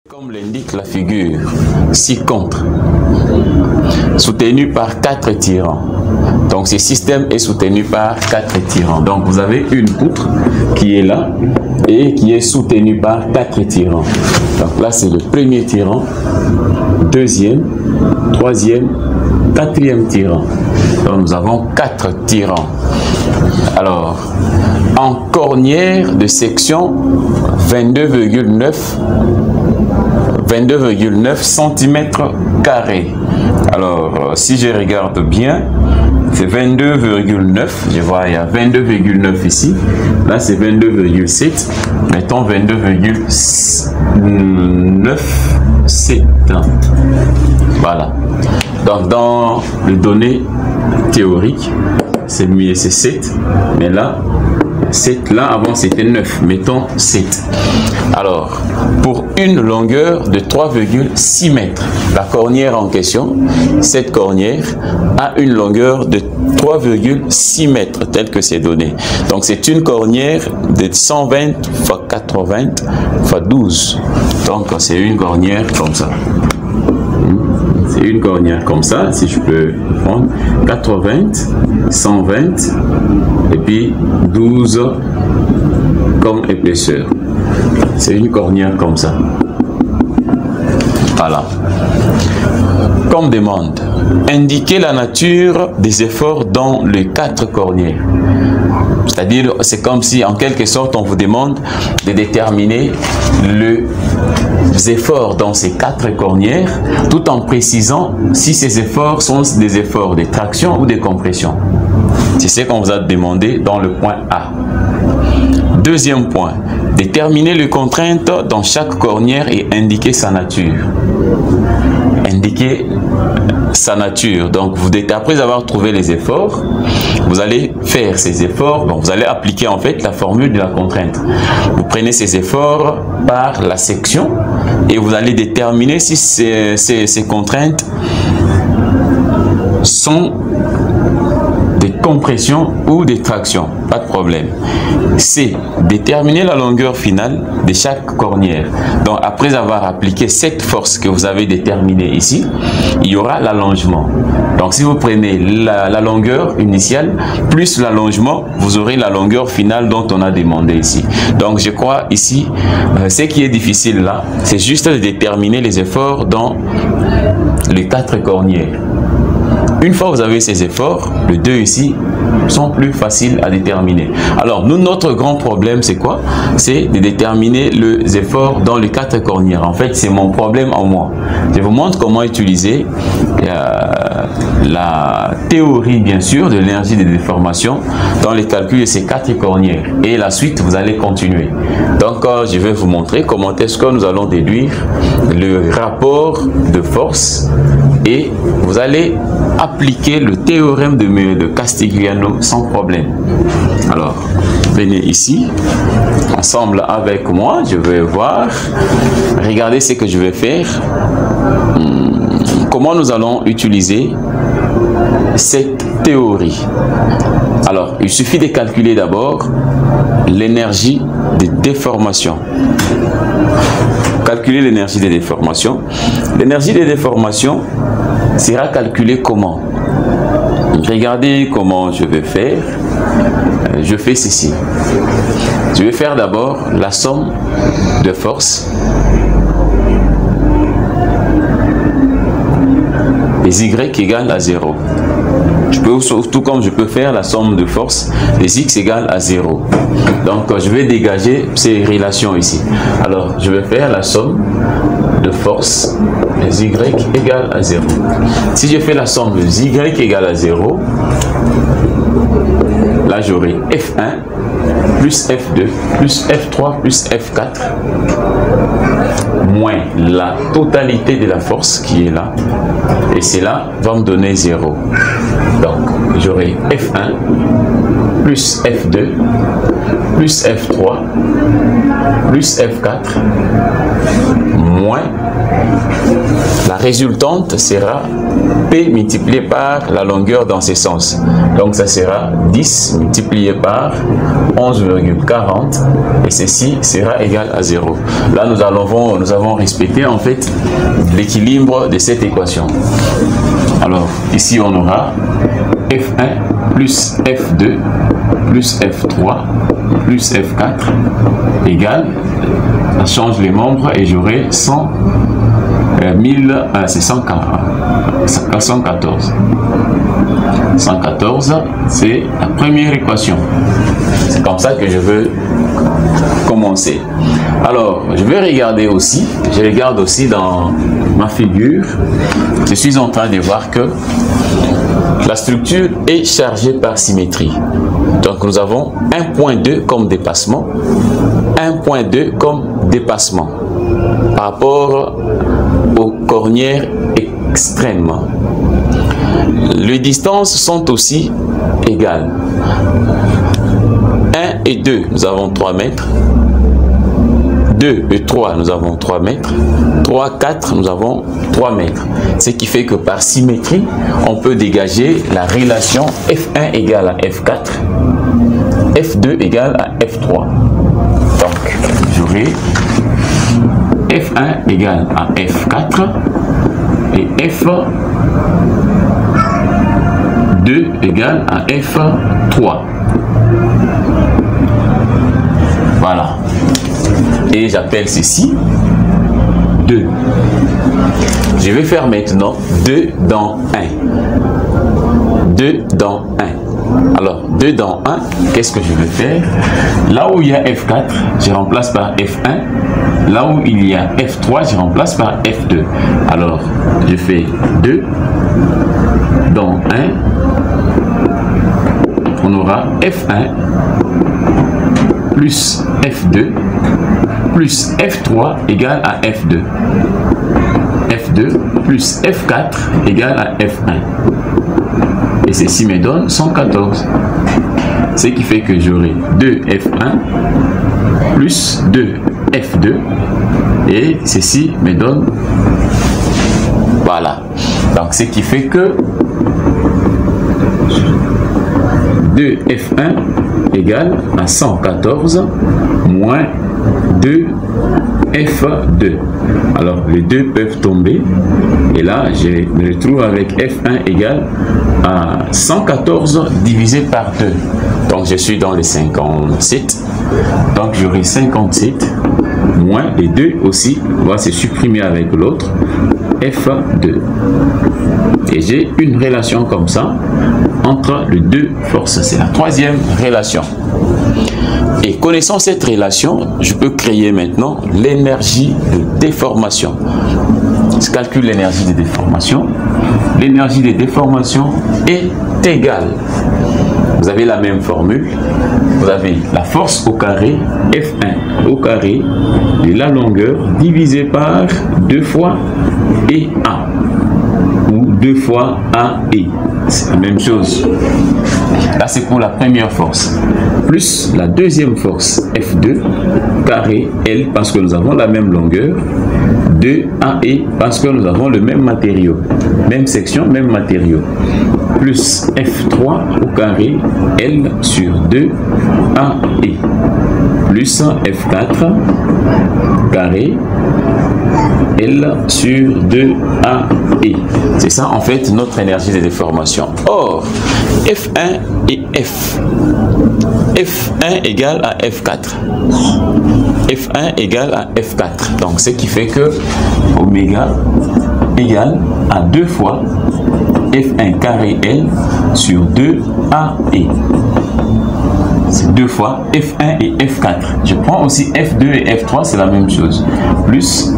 Comme l'indique la figure ci-contre, soutenu par 4 tirants. Donc ce système est soutenu par 4 tirants. Donc vous avez une poutre qui est là et qui est soutenue par 4 tirants. Donc là c'est le premier tirant, deuxième, troisième, quatrième tirant. Donc nous avons 4 tirants. Alors, en cornière de section 22,9 cm². Alors, si je regarde bien, c'est 22,9. Je vois, il y a 22,9 ici. Là, c'est 22,7. Mettons 22,97. Voilà. Donc, dans les données théoriques, c'est mieux, c'est 7. Mais là, 7, là avant c'était 9, mettons 7. Alors, pour une longueur de 3,6 mètres, la cornière en question, cette cornière a une longueur de 3,6 mètres, tel que c'est donné. Donc c'est une cornière de 120 x 80 x 12. Donc c'est une cornière comme ça. C'est une cornière comme ça, si je peux prendre 80, 120 et puis 12 comme épaisseur. C'est une cornière comme ça. Voilà. Comme demande, indiquer la nature des efforts dans les 4 cornières. C'est-à-dire, c'est comme si, en quelque sorte, on vous demande de déterminer les efforts dans ces 4 cornières, tout en précisant si ces efforts sont des efforts de traction ou de compression. C'est ce qu'on vous a demandé dans le point A. Deuxième point, déterminer les contraintes dans chaque cornière et indiquer sa nature. Indiquer sa nature. Donc, après avoir trouvé les efforts, vous allez faire ces efforts. Donc, vous allez appliquer en fait la formule de la contrainte. Vous prenez ces efforts par la section et vous allez déterminer si ces contraintes sont des compressions ou des tractions. Pas de problème. C. Déterminer la longueur finale de chaque cornière. Donc, après avoir appliqué cette force que vous avez déterminée ici, il y aura l'allongement. Donc, si vous prenez la longueur initiale plus l'allongement, vous aurez la longueur finale dont on a demandé ici. Donc, je crois ici, ce qui est difficile là, c'est juste de déterminer les efforts dans les 4 cornières. Une fois que vous avez ces efforts, les 2 ici sont plus faciles à déterminer. Alors, nous, notre grand problème, c'est quoi? C'est de déterminer les efforts dans les 4 cornières. En fait, c'est mon problème en moi. Je vous montre comment utiliser la théorie, bien sûr, de l'énergie de déformation dans les calculs de ces 4 cornières. Et la suite, vous allez continuer. Donc, je vais vous montrer comment est-ce que nous allons déduire le rapport de force et vous allez appliquer le théorème de Castigliano sans problème. Alors, venez ici, ensemble avec moi, je vais voir, regardez ce que je vais faire, comment nous allons utiliser cette théorie. Alors, il suffit de calculer d'abord l'énergie de déformation. Calculer l'énergie de déformation. L'énergie de déformation sera calculée comment? Regardez comment je vais faire. Je fais ceci. Je vais faire d'abord la somme de force des Y égale à 0. Je peux, tout comme je peux faire la somme de force des X égale à 0. Donc, je vais dégager ces relations ici. Alors, je vais faire la somme de force des Y égale à 0. Si je fais la somme des Y égale à 0, là, j'aurai F1 plus F2 plus F3 plus F4 moins la totalité de la force qui est là. Et cela va me donner 0. Donc, j'aurai F1 plus F2 plus F3 plus F4 moins la résultante sera P multiplié par la longueur dans ces sens. Donc ça sera 10 multiplié par 11,40 et ceci sera égal à 0. Là nous avons respecté en fait l'équilibre de cette équation. Alors ici on aura F1 plus F2 plus F3 plus F4 égale, ça change les membres et j'aurai 114. 114, c'est la première équation. C'est comme ça que je veux commencer. Alors, je vais regarder aussi, je regarde aussi dans ma figure, je suis en train de voir que la structure est chargée par symétrie. Donc, nous avons 1.2 comme dépassement, 1.2 comme dépassement par rapport aux cornières extrêmes. Les distances sont aussi égales. 1 et 2, nous avons 3 mètres. 2 et 3, nous avons 3 mètres. 3, 4, nous avons 3 mètres. Ce qui fait que par symétrie, on peut dégager la relation F1 égale à F4, F2 égale à F3. Donc, j'aurai F1 égale à F4 et F2 égale à F3. Voilà. Et j'appelle ceci 2. Je vais faire maintenant 2 dans 1. 2 dans 1. Alors, 2 dans 1, qu'est-ce que je vais faire? Là où il y a F4, je remplace par F1. Là où il y a F3, je remplace par F2. Alors, je fais 2 dans 1. On aura F1 plus F2 plus F3 égale à F2. F2 plus F4 égale à F1. Et ceci me donne 114. Ce qui fait que j'aurai 2F1 plus 2F2. Et ceci me donne... Voilà. Donc ce qui fait que 2F1 égale à 114 moins 2F2. Alors les deux peuvent tomber et là je me retrouve avec F1 égale à 114 divisé par 2. Donc je suis dans les 57. Donc j'aurai 57 moins les deux aussi va se supprimer avec l'autre, F2. Et j'ai une relation comme ça entre les deux forces. C'est la troisième relation. Et connaissant cette relation, je peux créer maintenant l'énergie de déformation. Je calcule l'énergie de déformation. L'énergie de déformation est égale. Vous avez la même formule. Vous avez la force au carré, F1 au carré, de la longueur divisé par 2 fois EA. Ou 2 fois AE. C'est la même chose. Là, c'est pour la première force. Plus la deuxième force, F2, carré L, parce que nous avons la même longueur. 2AE, parce que nous avons le même matériau. Même section, même matériau. Plus F3 au carré L sur 2AE. Plus F4 carré L sur 2AE. C'est ça en fait notre énergie de déformation. Or, F1 et F. F1 égale à F4. F1 égale à F4. Donc ce qui fait que oméga égale à 2 fois F1 carré L sur 2AE. C'est 2 fois F1 et F4. Je prends aussi F2 et F3, c'est la même chose. Plus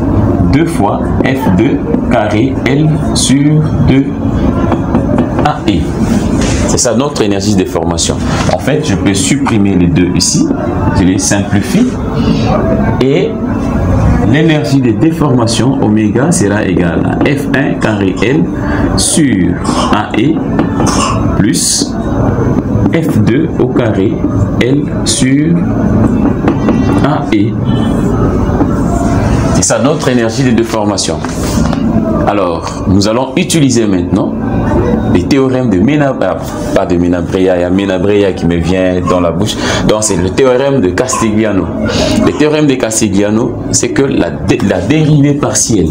2 fois F2 carré L sur 2AE. C'est ça notre énergie de déformation. En fait, je peux supprimer les deux ici. Je les simplifie. Et l'énergie de déformation, oméga, sera égale à F1 carré L sur AE plus F2 au carré L sur AE. C'est ça notre énergie de déformation. Alors, nous allons utiliser maintenant les théorèmes de Menabrea, pas de Menabrea, il y a Menabrea qui me vient dans la bouche. Donc, c'est le théorème de Castigliano. Le théorème de Castigliano, c'est que la dérivée partielle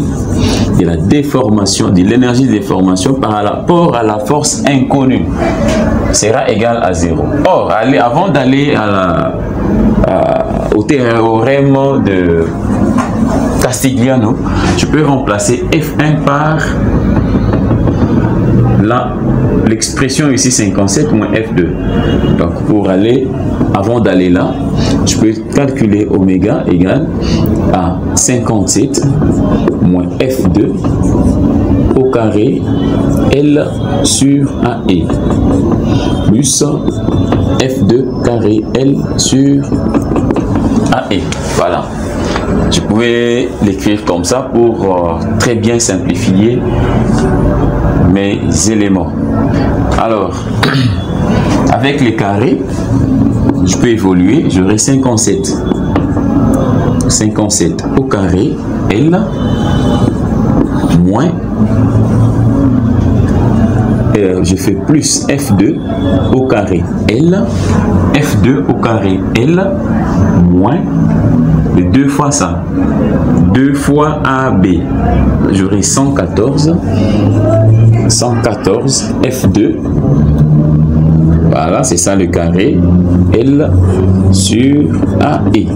de la déformation, de l'énergie de déformation par rapport à la force inconnue sera égale à 0. Or, avant d'aller au théorème de Castigliano, je peux remplacer F1 par l'expression ici 57 moins F2. Donc pour aller, avant d'aller là, je peux calculer oméga égale à 57 moins F2 au carré L sur AE plus F2 carré L sur AE. Voilà. Je pouvais l'écrire comme ça pour très bien simplifier mes éléments. Alors, avec les carrés, je peux évoluer, j'aurai 57 au carré L moins je fais plus F2 au carré L, F2 au carré L moins de 2 fois ça, 2 fois AB, j'aurai 114 F2, voilà, c'est ça le carré L sur AE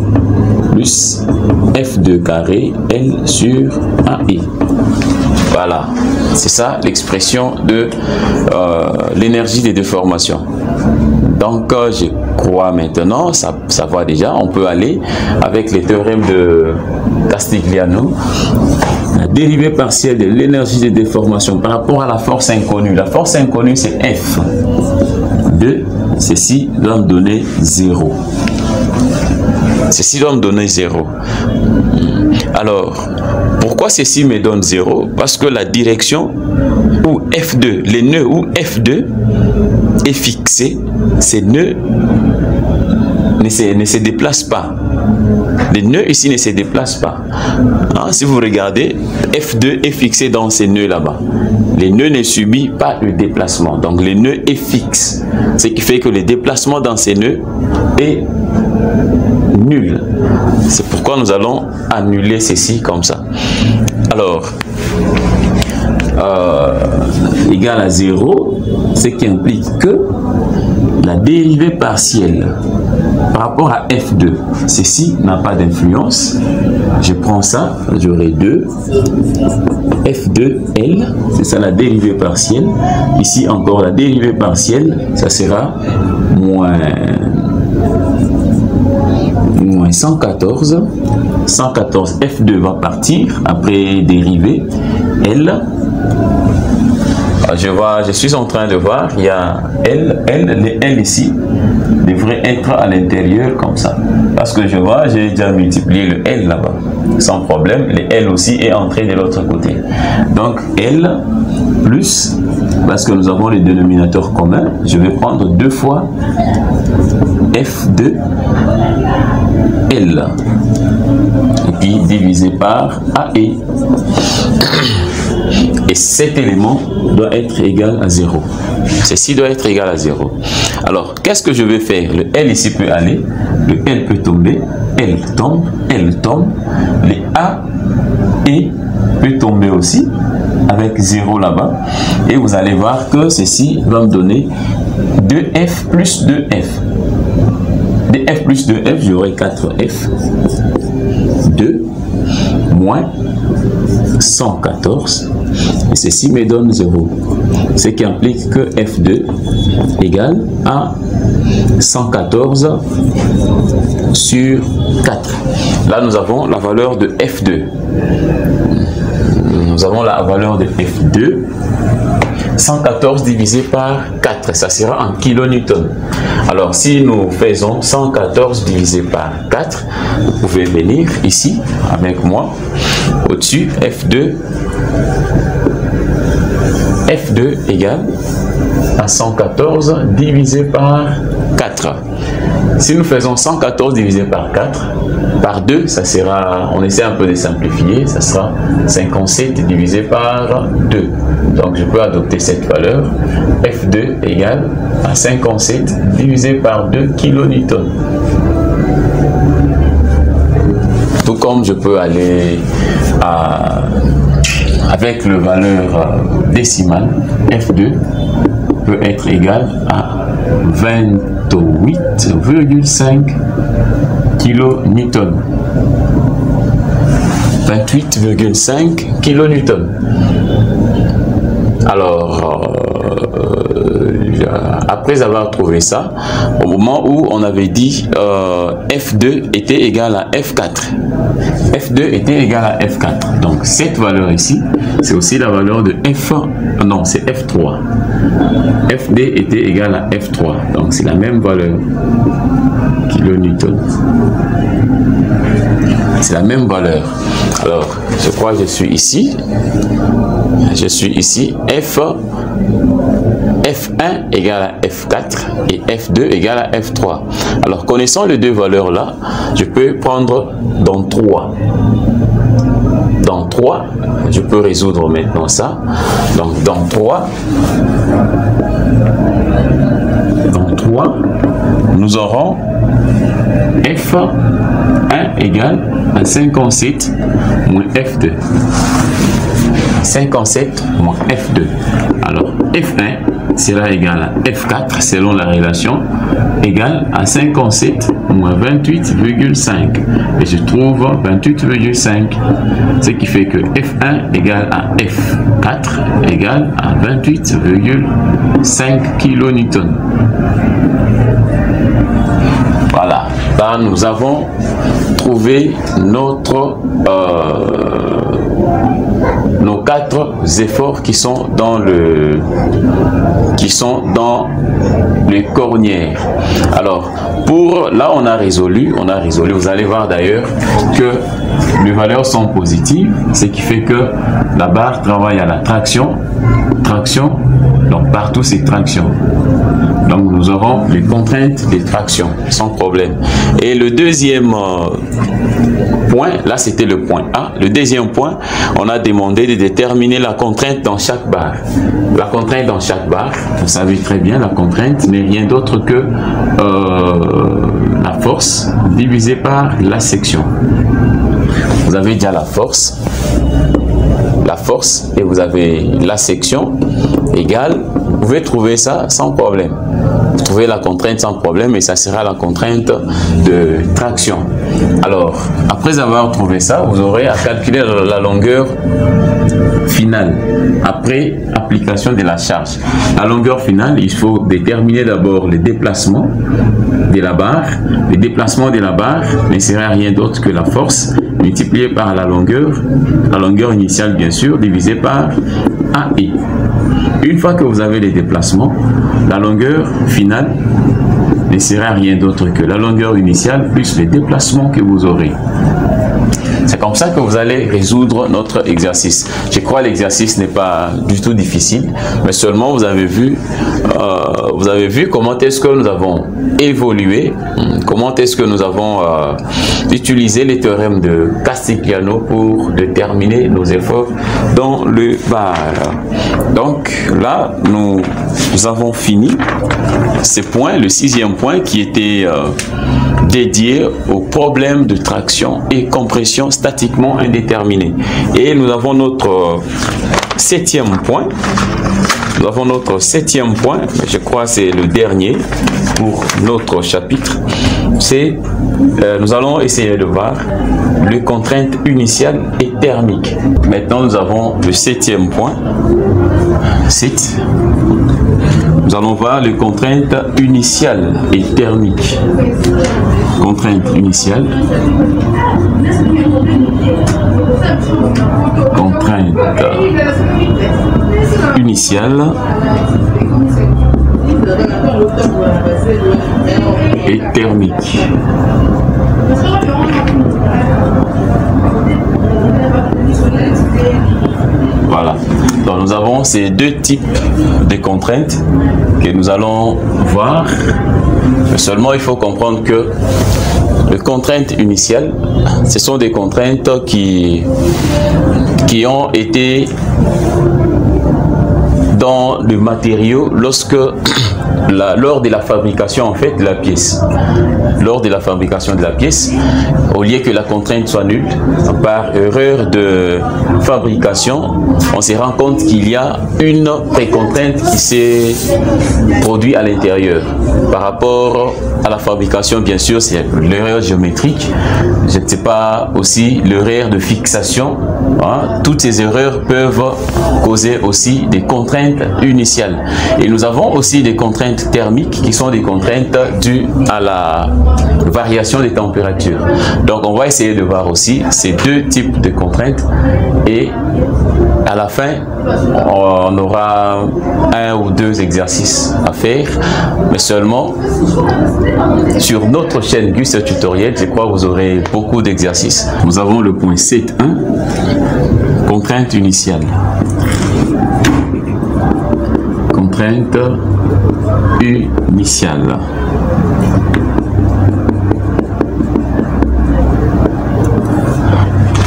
plus F2 carré L sur AE. Voilà, c'est ça l'expression de l'énergie des déformations. Donc, je crois maintenant savoir déjà, on peut aller avec les théorèmes de Castigliano. La dérivée partielle de l'énergie des déformations par rapport à la force inconnue. La force inconnue, c'est F. Ceci doit me donner 0. Ceci doit me donner 0. Alors, pourquoi ceci me donne 0? Parce que la direction où F2, les nœuds où F2 est fixé, ces nœuds ne se déplacent pas. Les nœuds ici ne se déplacent pas. Hein, si vous regardez, F2 est fixé dans ces nœuds là-bas. Les nœuds ne subissent pas le déplacement. Donc, le nœud est fixe. Ce qui fait que le déplacement dans ces nœuds est nul. C'est pourquoi nous allons annuler ceci comme ça. Alors, égal à 0, ce qui implique que la dérivée partielle par rapport à F2, ceci n'a pas d'influence. Je prends ça, j'aurai 2 F2L, c'est ça la dérivée partielle. Ici encore la dérivée partielle, ça sera moins 114. 114 F2 va partir après dérivée L. Je suis en train de voir, il y a les L ici devraient être à l'intérieur comme ça. Parce que je vois, j'ai déjà multiplié le L là-bas. Sans problème, le L aussi est entré de l'autre côté. Donc L plus, parce que nous avons les dénominateurs communs, je vais prendre 2 fois F2 L. Et puis divisé par AE. Et cet élément doit être égal à 0. Ceci doit être égal à 0. Alors, qu'est-ce que je vais faire? Le L ici peut aller, le L peut tomber, L tombe, les A et peut tomber aussi avec 0 là-bas. Et vous allez voir que ceci va me donner 2F plus 2F. De F plus 2F, j'aurai 4F. 2 moins 114. Et ceci me donne 0. Ce qui implique que F2 égale à 114 sur 4. Là, nous avons la valeur de F2. Nous avons la valeur de F2. 114 divisé par 4, ça sera en kilonewton. Alors, si nous faisons 114 divisé par 4, vous pouvez venir ici avec moi, au-dessus, F2 égale à 114 divisé par 4. Si nous faisons 114 divisé par 4, par 2, ça sera, on essaie un peu de simplifier, ça sera 57 divisé par 2. Donc je peux adopter cette valeur, F2 égale à 57 divisé par 2 kilonewtons. Tout comme je peux aller avec le valeur décimale, F2 peut être égal à 28,5 kilonewtons. 28,5 kilonewtons. Alors, après avoir trouvé ça, au moment où on avait dit F2 était égal à F4. F2 était égal à F4. Donc, cette valeur ici, c'est aussi la valeur de F1. Non, c'est F3. FD était égal à F3. Donc, c'est la même valeur. Kilonewton. C'est la même valeur. Alors, je crois que je suis ici. Je suis ici. F1 égale à F4 et F2 égale à F3. Alors, connaissant les deux valeurs là, je peux prendre dans 3. Dans 3, je peux résoudre maintenant ça. Donc, dans 3, nous aurons F1 égale à 57 moins F2. 57 moins F2. Alors, F1 sera égal à F4 selon la relation égale à 57 moins 28,5. Et je trouve 28,5. Ce qui fait que F1 égale à F4 égale à 28,5 kilonewtons. Voilà. Là, nous avons trouvé nos 4 efforts qui sont dans les cornières. Alors, là on a résolu, vous allez voir d'ailleurs que les valeurs sont positives, ce qui fait que la barre travaille à la traction, donc partout c'est traction. Donc nous aurons les contraintes des tractions sans problème. Et le deuxième point, là c'était le point A. Le deuxième point, on a demandé de déterminer la contrainte dans chaque barre. La contrainte dans chaque barre, vous savez très bien, la contrainte n'est rien d'autre que la force divisée par la section. Vous avez déjà la force et vous avez la section égale, vous pouvez trouver ça sans problème. Vous trouvez la contrainte sans problème et ça sera la contrainte de traction. Alors, après avoir trouvé ça, vous aurez à calculer la longueur finale après application de la charge. La longueur finale, il faut déterminer d'abord le déplacement de la barre. Le déplacement de la barre ne sera rien d'autre que la force multipliée par la longueur initiale bien sûr, divisée par AI. Une fois que vous avez les déplacements, la longueur finale ne sera rien d'autre que la longueur initiale plus les déplacements que vous aurez. C'est comme ça que vous allez résoudre notre exercice. Je crois que l'exercice n'est pas du tout difficile, mais seulement vous avez vu comment est-ce que nous avons évolué, comment est-ce que nous avons utilisé les théorèmes de Castigliano pour déterminer nos efforts dans le barre. Donc là, nous avons fini ce point, le 6e point qui était dédié au problème de traction et compression statiquement indéterminée. Et nous avons notre 7e point. Nous avons notre 7e point, je crois que c'est le dernier pour notre chapitre. C'est, nous allons essayer de voir les contraintes initiales et thermiques. Maintenant, nous avons le 7e point. Nous allons voir les contraintes initiales et thermiques. Contrainte initiale. Contrainte initiale et thermique. Voilà. Donc nous avons ces deux types de contraintes que nous allons voir. Mais seulement, il faut comprendre que les contraintes initiales, ce sont des contraintes qui ont été dans le matériau lors de la fabrication en fait de la pièce. Lors de la fabrication de la pièce, au lieu que la contrainte soit nulle, par erreur de fabrication, on se rend compte qu'il y a une précontrainte qui s'est produite à l'intérieur. Par rapport à la fabrication, bien sûr, c'est l'erreur géométrique, je ne sais pas aussi l'erreur de fixation. Hein. Toutes ces erreurs peuvent causer aussi des contraintes initiales. Et nous avons aussi des contraintes thermiques qui sont des contraintes dues à la variation des températures. Donc on va essayer de voir aussi ces deux types de contraintes et à la fin on aura un ou deux exercices à faire, mais seulement sur notre chaîne Gus Tutoriel. Je crois que vous aurez beaucoup d'exercices. Nous avons le point 7.1, contrainte initiale. Contrainte initiale.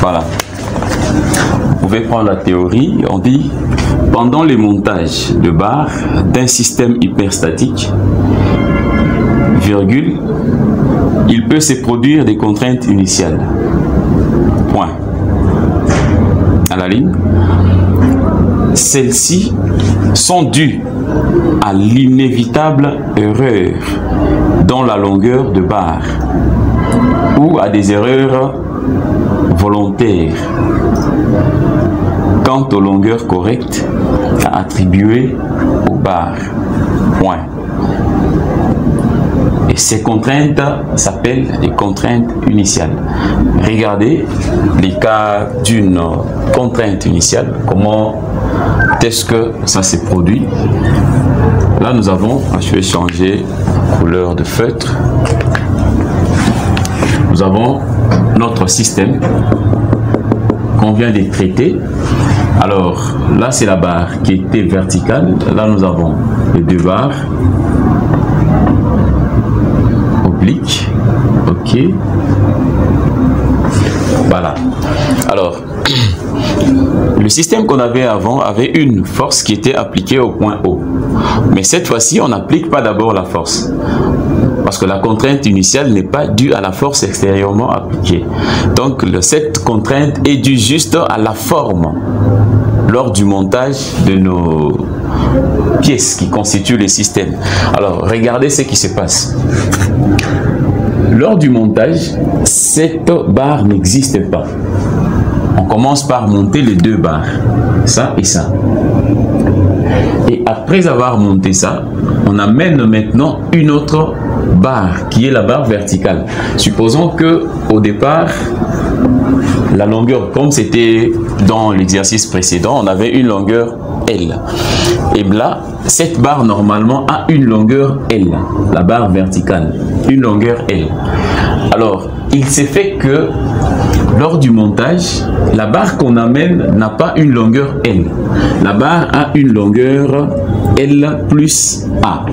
Voilà. Vous pouvez prendre la théorie. On dit pendant les montages de barres d'un système hyperstatique, virgule, il peut se produire des contraintes initiales. Point. À la ligne. Celles-ci sont dues à l'inévitable erreur dans la longueur de barre ou à des erreurs volontaires quant aux longueurs correctes à attribuer aux barres. Point. Et ces contraintes s'appellent les contraintes initiales. Regardez les cas d'une contrainte initiale, comment est-ce que ça s'est produit. Là nous avons, je vais changer la couleur de feutre. Nous avons notre système qu'on vient de traiter. Alors là c'est la barre qui était verticale. Là nous avons les deux barres obliques. Ok. Voilà. Alors le système qu'on avait avant avait une force qui était appliquée au point O. Mais cette fois-ci, on n'applique pas d'abord la force. Parce que la contrainte initiale n'est pas due à la force extérieurement appliquée. Donc, cette contrainte est due juste à la forme lors du montage de nos pièces qui constituent le système. Alors, regardez ce qui se passe. Lors du montage, cette barre n'existe pas. On commence par monter les deux barres, ça et ça. Et après avoir monté ça, on amène maintenant une autre barre qui est la barre verticale. Supposons que au départ, la longueur, comme c'était dans l'exercice précédent, on avait une longueur L. Et là, cette barre normalement a une longueur L, la barre verticale, une longueur L. Alors, il s'est fait que lors du montage, la barre qu'on amène n'a pas une longueur L. La barre a une longueur L plus A.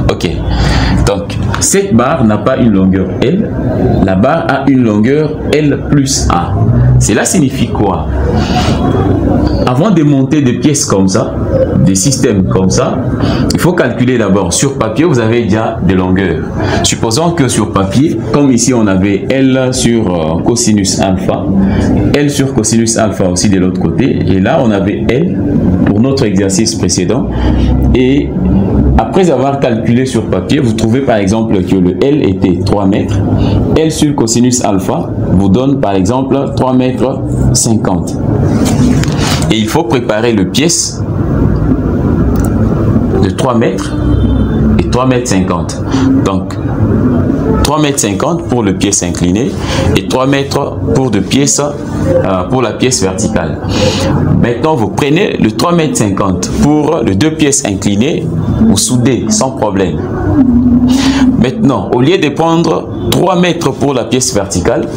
Ok. Donc, cette barre n'a pas une longueur L. La barre a une longueur L plus A. Cela signifie quoi? Avant de monter des pièces comme ça, des systèmes comme ça, il faut calculer d'abord. Sur papier, vous avez déjà des longueurs. Supposons que sur papier, comme ici on avait L sur cosinus alpha, L sur cosinus alpha aussi de l'autre côté, et là on avait L pour notre exercice précédent. Et après avoir calculé sur papier, vous trouvez par exemple que le L était 3 mètres. L sur cosinus alpha vous donne par exemple 3 mètres 50. Et il faut préparer le pièce de 3 mètres et 3 mètres 50. Donc 3 mètres 50 pour le pièce incliné et 3 mètres pour, pour la pièce verticale. Maintenant vous prenez le 3 mètres 50 pour les deux pièces inclinées, vous soudez sans problème. Maintenant au lieu de prendre 3 mètres pour la pièce verticale,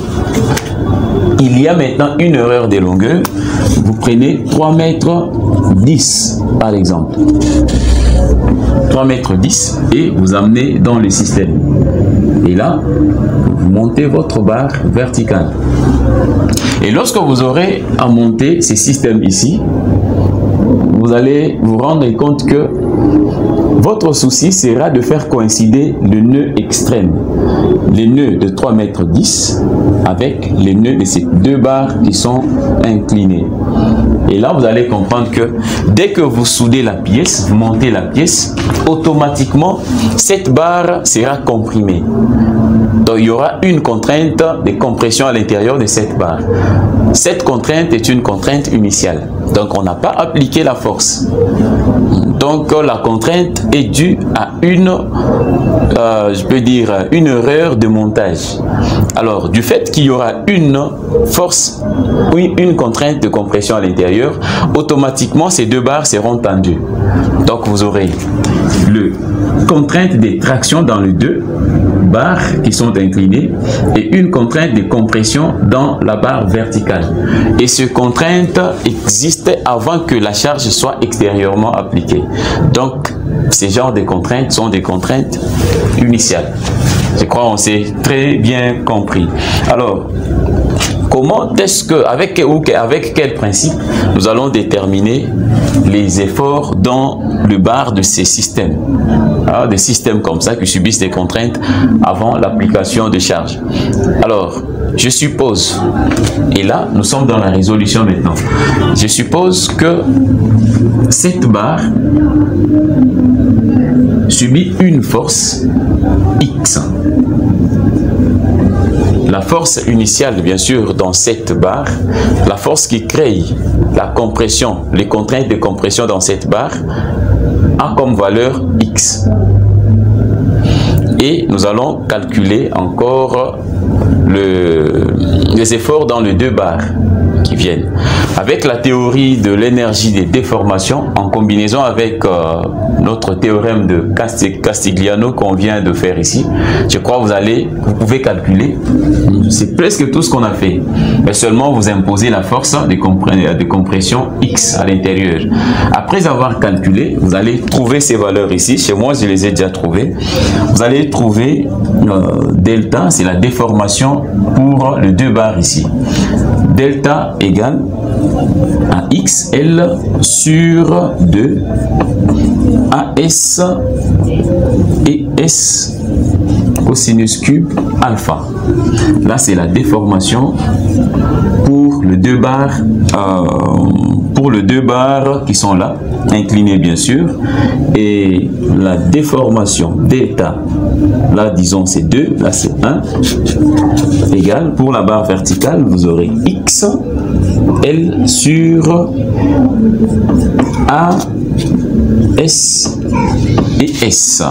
il y a maintenant une erreur de longueur. Vous prenez 3 mètres 10 par exemple. 3 mètres 10 et vous amenez dans le système. Et là, vous montez votre barre verticale. Et lorsque vous aurez à monter ces systèmes ici, vous allez vous rendre compte que votre souci sera de faire coïncider le nœud extrême, les nœuds de 3 mètres 10 avec les nœuds de ces deux barres qui sont inclinés. Et là, vous allez comprendre que dès que vous soudez la pièce, vous montez la pièce, automatiquement, cette barre sera comprimée. Donc, il y aura une contrainte de compression à l'intérieur de cette barre. Cette contrainte est une contrainte initiale. Donc, on n'a pas appliqué la force. Donc, la contrainte est due à une, je peux dire, une erreur de montage. Alors, du fait qu'il y aura une force, oui, une contrainte de compression à l'intérieur, automatiquement, ces deux barres seront tendues. Donc, vous aurez le contrainte de traction dans les deux barres qui sont inclinées et une contrainte de compression dans la barre verticale. Et ces contraintes existaient avant que la charge soit extérieurement appliquée. Donc, ces genres de contraintes sont des contraintes initiales. Je crois qu'on s'est très bien compris. Alors, comment est-ce que, avec quel principe, nous allons déterminer les efforts dans le bar de ces systèmes? Alors, des systèmes comme ça qui subissent des contraintes avant l'application de charge. Alors, je suppose, et là, nous sommes dans la résolution maintenant, je suppose que cette barre subit une force X. La force initiale, bien sûr, dans cette barre, la force qui crée la compression, les contraintes de compression dans cette barre, a comme valeur X. Et nous allons calculer encore les efforts dans les deux barres qui viennent. Avec la théorie de l'énergie des déformations, en combinaison avec notre théorème de Castigliano qu'on vient de faire ici, je crois que vous pouvez calculer. C'est presque tout ce qu'on a fait. Mais seulement vous imposez la force de compression X à l'intérieur. Après avoir calculé, vous allez trouver ces valeurs ici. Chez moi, je les ai déjà trouvées. Vous allez trouver delta, c'est la déformation pour les deux barres ici. Delta égale à XL sur 2 AS et S cosinus cube alpha. Là, c'est la déformation pour les deux barres, qui sont là, inclinées bien sûr, et la déformation delta, là disons c'est 2, là c'est 1, égale pour la barre verticale, vous aurez X L sur A S et S.